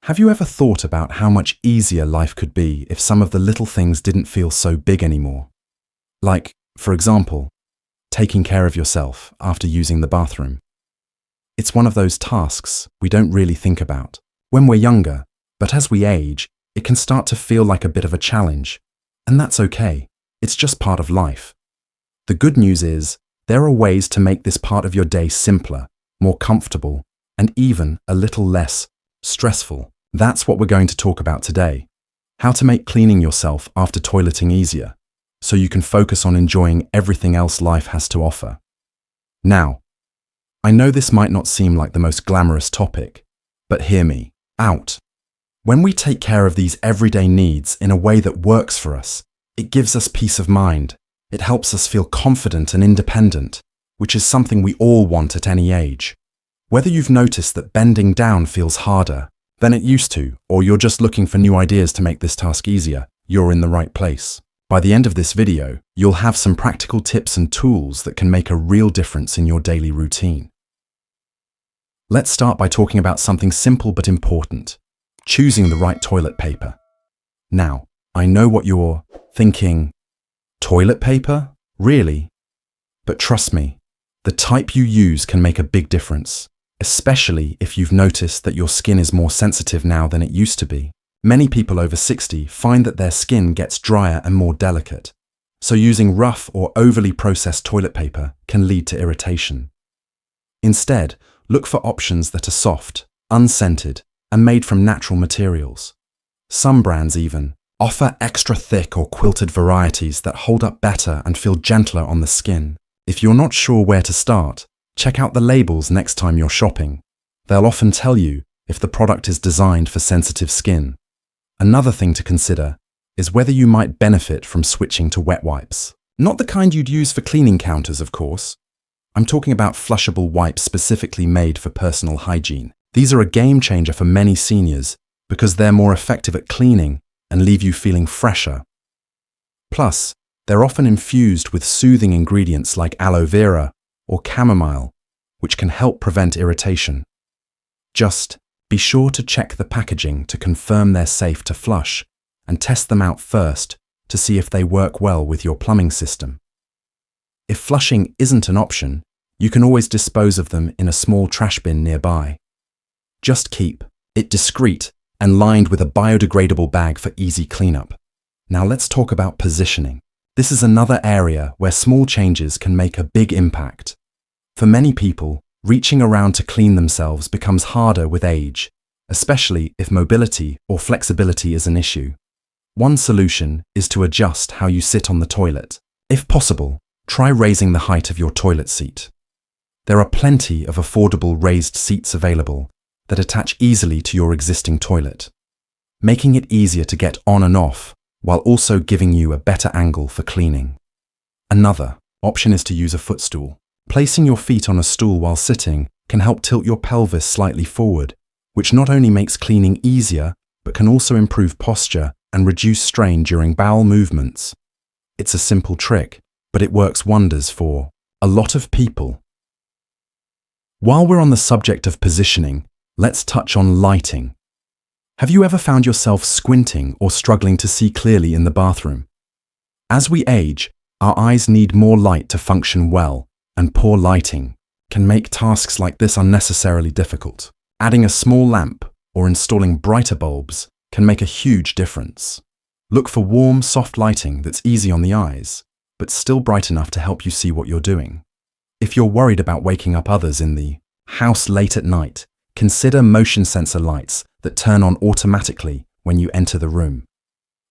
Have you ever thought about how much easier life could be if some of the little things didn't feel so big anymore? Like, for example, taking care of yourself after using the bathroom. It's one of those tasks we don't really think about when we're younger, but as we age, it can start to feel like a bit of a challenge. And that's okay. It's just part of life. The good news is, there are ways to make this part of your day simpler, more comfortable, and even a little less stressful. That's what we're going to talk about today. How to make cleaning yourself after toileting easier, so you can focus on enjoying everything else life has to offer. Now, I know this might not seem like the most glamorous topic, but hear me out. When we take care of these everyday needs in a way that works for us, it gives us peace of mind. It helps us feel confident and independent, which is something we all want at any age. Whether you've noticed that bending down feels harder than it used to, or you're just looking for new ideas to make this task easier, you're in the right place. By the end of this video, you'll have some practical tips and tools that can make a real difference in your daily routine. Let's start by talking about something simple but important: choosing the right toilet paper. Now, I know what you're thinking. Toilet paper? Really? But trust me, the type you use can make a big difference, especially if you've noticed that your skin is more sensitive now than it used to be. Many people over 60 find that their skin gets drier and more delicate, so using rough or overly processed toilet paper can lead to irritation. Instead, look for options that are soft, unscented, and made from natural materials. Some brands even offer extra thick or quilted varieties that hold up better and feel gentler on the skin. If you're not sure where to start, check out the labels next time you're shopping. They'll often tell you if the product is designed for sensitive skin. Another thing to consider is whether you might benefit from switching to wet wipes. Not the kind you'd use for cleaning counters, of course. I'm talking about flushable wipes specifically made for personal hygiene. These are a game changer for many seniors because they're more effective at cleaning and leave you feeling fresher. Plus, they're often infused with soothing ingredients like aloe vera or chamomile, which can help prevent irritation. Just be sure to check the packaging to confirm they're safe to flush and test them out first to see if they work well with your plumbing system. If flushing isn't an option, you can always dispose of them in a small trash bin nearby. Just keep it discreet and lined with a biodegradable bag for easy cleanup. Now let's talk about positioning. This is another area where small changes can make a big impact. For many people, reaching around to clean themselves becomes harder with age, especially if mobility or flexibility is an issue. One solution is to adjust how you sit on the toilet. If possible, try raising the height of your toilet seat. There are plenty of affordable raised seats available that attach easily to your existing toilet, making it easier to get on and off while also giving you a better angle for cleaning. Another option is to use a footstool. Placing your feet on a stool while sitting can help tilt your pelvis slightly forward, which not only makes cleaning easier, but can also improve posture and reduce strain during bowel movements. It's a simple trick, but it works wonders for a lot of people. While we're on the subject of positioning, let's touch on lighting. Have you ever found yourself squinting or struggling to see clearly in the bathroom? As we age, our eyes need more light to function well, and poor lighting can make tasks like this unnecessarily difficult. Adding a small lamp or installing brighter bulbs can make a huge difference. Look for warm, soft lighting that's easy on the eyes, but still bright enough to help you see what you're doing. If you're worried about waking up others in the house late at night, consider motion sensor lights that turn on automatically when you enter the room.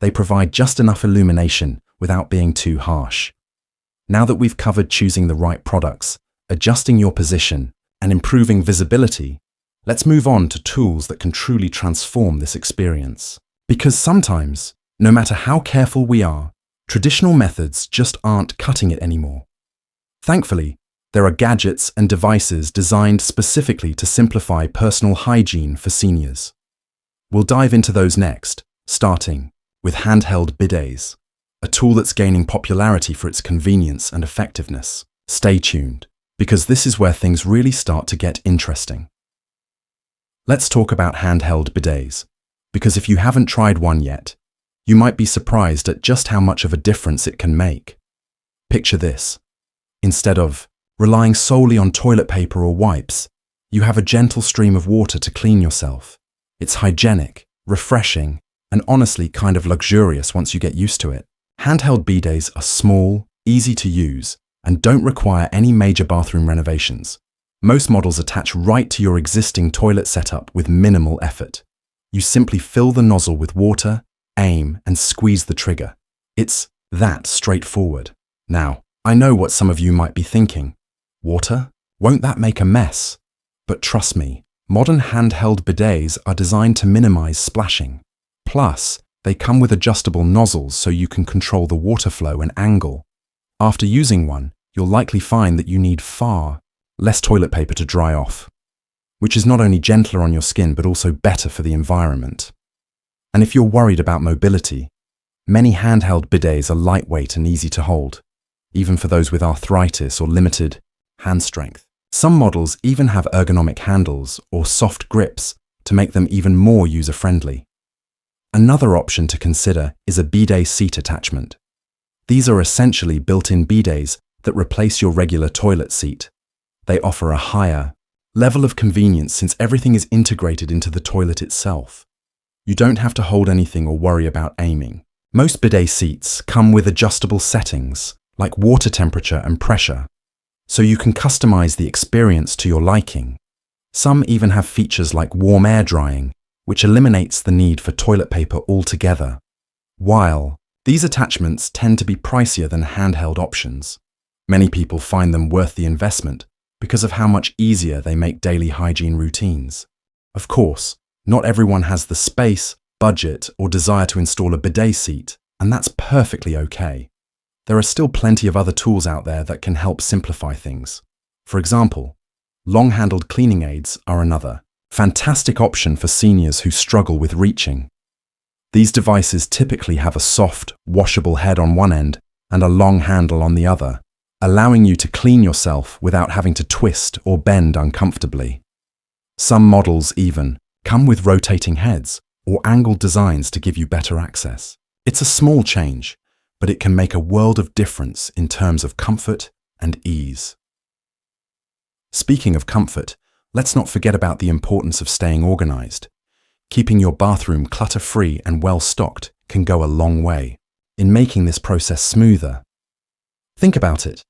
They provide just enough illumination without being too harsh. Now that we've covered choosing the right products, adjusting your position, and improving visibility, let's move on to tools that can truly transform this experience. Because sometimes, no matter how careful we are, traditional methods just aren't cutting it anymore. Thankfully, there are gadgets and devices designed specifically to simplify personal hygiene for seniors. We'll dive into those next, starting with handheld bidets, a tool that's gaining popularity for its convenience and effectiveness. Stay tuned, because this is where things really start to get interesting. Let's talk about handheld bidets, because if you haven't tried one yet, you might be surprised at just how much of a difference it can make. Picture this. Instead of relying solely on toilet paper or wipes, you have a gentle stream of water to clean yourself. It's hygienic, refreshing, and honestly kind of luxurious once you get used to it. Handheld bidets are small, easy to use, and don't require any major bathroom renovations. Most models attach right to your existing toilet setup with minimal effort. You simply fill the nozzle with water, aim, and squeeze the trigger. It's that straightforward. Now, I know what some of you might be thinking. Water? Won't that make a mess? But trust me, modern handheld bidets are designed to minimize splashing. Plus, they come with adjustable nozzles so you can control the water flow and angle. After using one, you'll likely find that you need far less toilet paper to dry off, which is not only gentler on your skin but also better for the environment. And if you're worried about mobility, many handheld bidets are lightweight and easy to hold, even for those with arthritis or limited hand strength. Some models even have ergonomic handles or soft grips to make them even more user-friendly. Another option to consider is a bidet seat attachment. These are essentially built-in bidets that replace your regular toilet seat. They offer a higher level of convenience since everything is integrated into the toilet itself. You don't have to hold anything or worry about aiming. Most bidet seats come with adjustable settings like water temperature and pressure, so you can customize the experience to your liking. Some even have features like warm air drying, which eliminates the need for toilet paper altogether. While these attachments tend to be pricier than handheld options, many people find them worth the investment because of how much easier they make daily hygiene routines. Of course, not everyone has the space, budget, or desire to install a bidet seat, and that's perfectly okay. There are still plenty of other tools out there that can help simplify things. For example, long-handled cleaning aids are another fantastic option for seniors who struggle with reaching. These devices typically have a soft, washable head on one end and a long handle on the other, allowing you to clean yourself without having to twist or bend uncomfortably. Some models even come with rotating heads or angled designs to give you better access. It's a small change, but it can make a world of difference in terms of comfort and ease. Speaking of comfort, let's not forget about the importance of staying organized. Keeping your bathroom clutter-free and well-stocked can go a long way in making this process smoother. Think about it.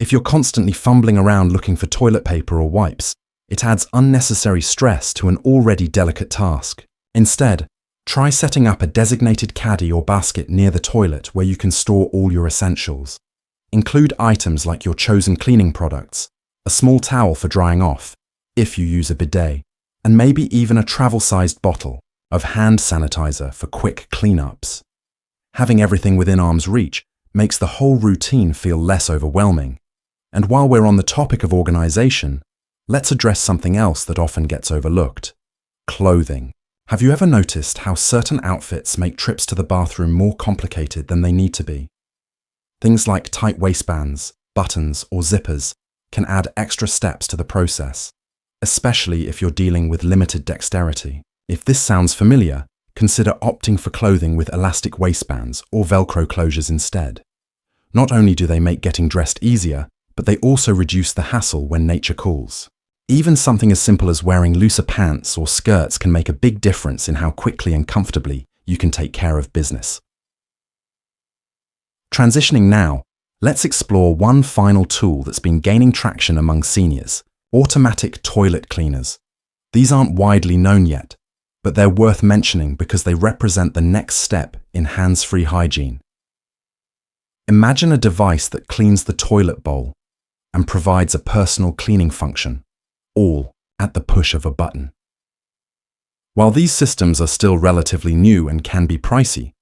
If you're constantly fumbling around looking for toilet paper or wipes, it adds unnecessary stress to an already delicate task. Instead, try setting up a designated caddy or basket near the toilet where you can store all your essentials. Include items like your chosen cleaning products, a small towel for drying off, if you use a bidet, and maybe even a travel-sized bottle of hand sanitizer for quick cleanups. Having everything within arm's reach makes the whole routine feel less overwhelming. And while we're on the topic of organization, let's address something else that often gets overlooked: clothing. Have you ever noticed how certain outfits make trips to the bathroom more complicated than they need to be? Things like tight waistbands, buttons, or zippers can add extra steps to the process, especially if you're dealing with limited dexterity. If this sounds familiar, consider opting for clothing with elastic waistbands or Velcro closures instead. Not only do they make getting dressed easier, but they also reduce the hassle when nature calls. Even something as simple as wearing looser pants or skirts can make a big difference in how quickly and comfortably you can take care of business. Transitioning now, let's explore one final tool that's been gaining traction among seniors: automatic toilet cleaners. These aren't widely known yet, but they're worth mentioning because they represent the next step in hands-free hygiene. Imagine a device that cleans the toilet bowl and provides a personal cleaning function, all at the push of a button. While these systems are still relatively new and can be pricey,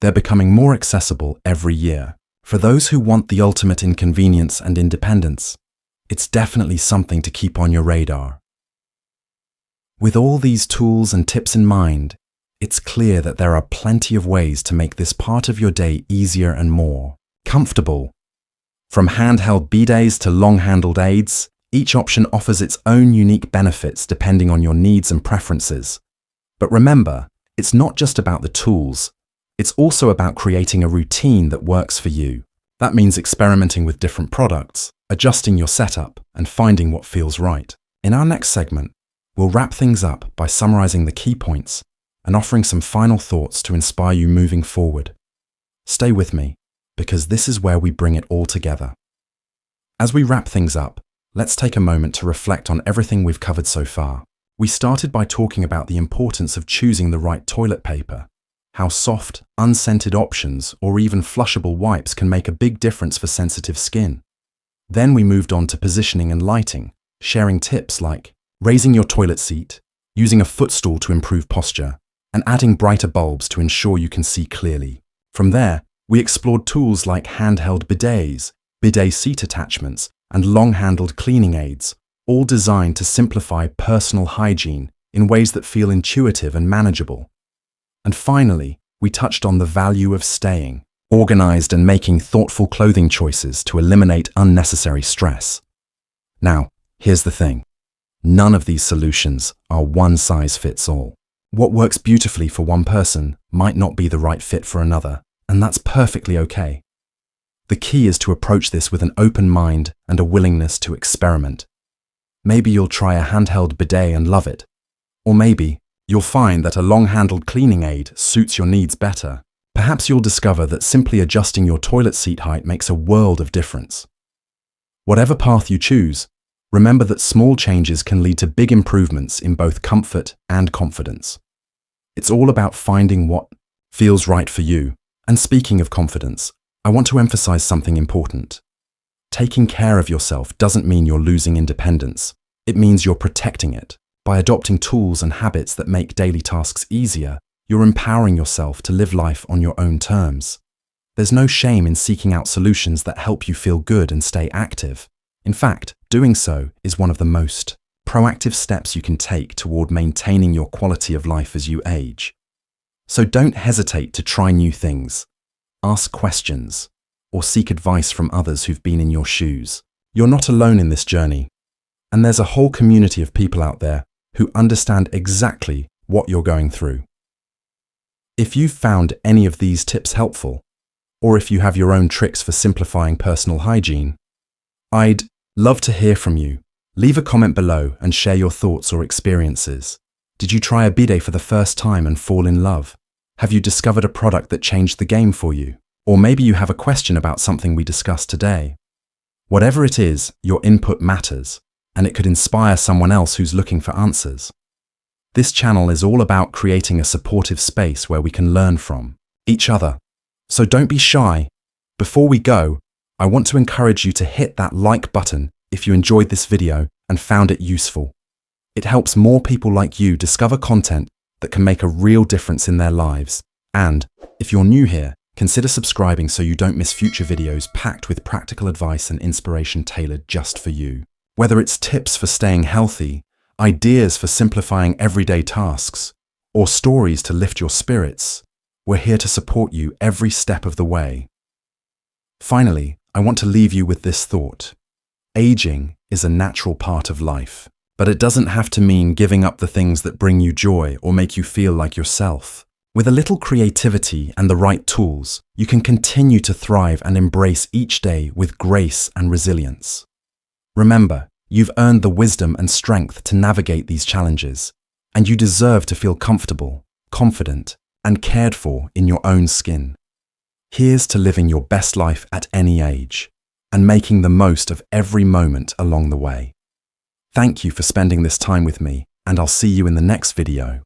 they're becoming more accessible every year. For those who want the ultimate in convenience and independence, it's definitely something to keep on your radar. With all these tools and tips in mind, it's clear that there are plenty of ways to make this part of your day easier and more comfortable. From handheld bidets to long-handled aids, Each option offers its own unique benefits depending on your needs and preferences. But remember, it's not just about the tools. It's also about creating a routine that works for you. That means experimenting with different products, adjusting your setup, and finding what feels right. In our next segment, we'll wrap things up by summarizing the key points and offering some final thoughts to inspire you moving forward. Stay with me, because this is where we bring it all together. As we wrap things up, let's take a moment to reflect on everything we've covered so far. We started by talking about the importance of choosing the right toilet paper, how soft, unscented options or even flushable wipes can make a big difference for sensitive skin. Then we moved on to positioning and lighting, sharing tips like raising your toilet seat, using a footstool to improve posture, and adding brighter bulbs to ensure you can see clearly. From there, we explored tools like handheld bidets, bidet seat attachments, and long-handled cleaning aids, all designed to simplify personal hygiene in ways that feel intuitive and manageable. And finally, we touched on the value of staying organized and making thoughtful clothing choices to eliminate unnecessary stress. Now, here's the thing. None of these solutions are one size fits all. What works beautifully for one person might not be the right fit for another, and that's perfectly okay. The key is to approach this with an open mind and a willingness to experiment. Maybe you'll try a handheld bidet and love it. Or maybe you'll find that a long-handled cleaning aid suits your needs better. Perhaps you'll discover that simply adjusting your toilet seat height makes a world of difference. Whatever path you choose, remember that small changes can lead to big improvements in both comfort and confidence. It's all about finding what feels right for you. And speaking of confidence, I want to emphasize something important. Taking care of yourself doesn't mean you're losing independence. It means you're protecting it. By adopting tools and habits that make daily tasks easier, you're empowering yourself to live life on your own terms. There's no shame in seeking out solutions that help you feel good and stay active. In fact, doing so is one of the most proactive steps you can take toward maintaining your quality of life as you age. So don't hesitate to try new things. Ask questions, or seek advice from others who've been in your shoes. You're not alone in this journey, and there's a whole community of people out there who understand exactly what you're going through. If you've found any of these tips helpful, or if you have your own tricks for simplifying personal hygiene, I'd love to hear from you. Leave a comment below and share your thoughts or experiences. Did you try a bidet for the first time and fall in love? Have you discovered a product that changed the game for you? Or maybe you have a question about something we discussed today. Whatever it is, your input matters, and it could inspire someone else who's looking for answers. This channel is all about creating a supportive space where we can learn from each other. So don't be shy. Before we go, I want to encourage you to hit that like button if you enjoyed this video and found it useful. It helps more people like you discover content that can make a real difference in their lives. And if you're new here, consider subscribing so you don't miss future videos packed with practical advice and inspiration tailored just for you. Whether it's tips for staying healthy, ideas for simplifying everyday tasks, or stories to lift your spirits, we're here to support you every step of the way. Finally, I want to leave you with this thought. Aging is a natural part of life, but it doesn't have to mean giving up the things that bring you joy or make you feel like yourself. With a little creativity and the right tools, you can continue to thrive and embrace each day with grace and resilience. Remember, you've earned the wisdom and strength to navigate these challenges, and you deserve to feel comfortable, confident, and cared for in your own skin. Here's to living your best life at any age, and making the most of every moment along the way. Thank you for spending this time with me, and I'll see you in the next video.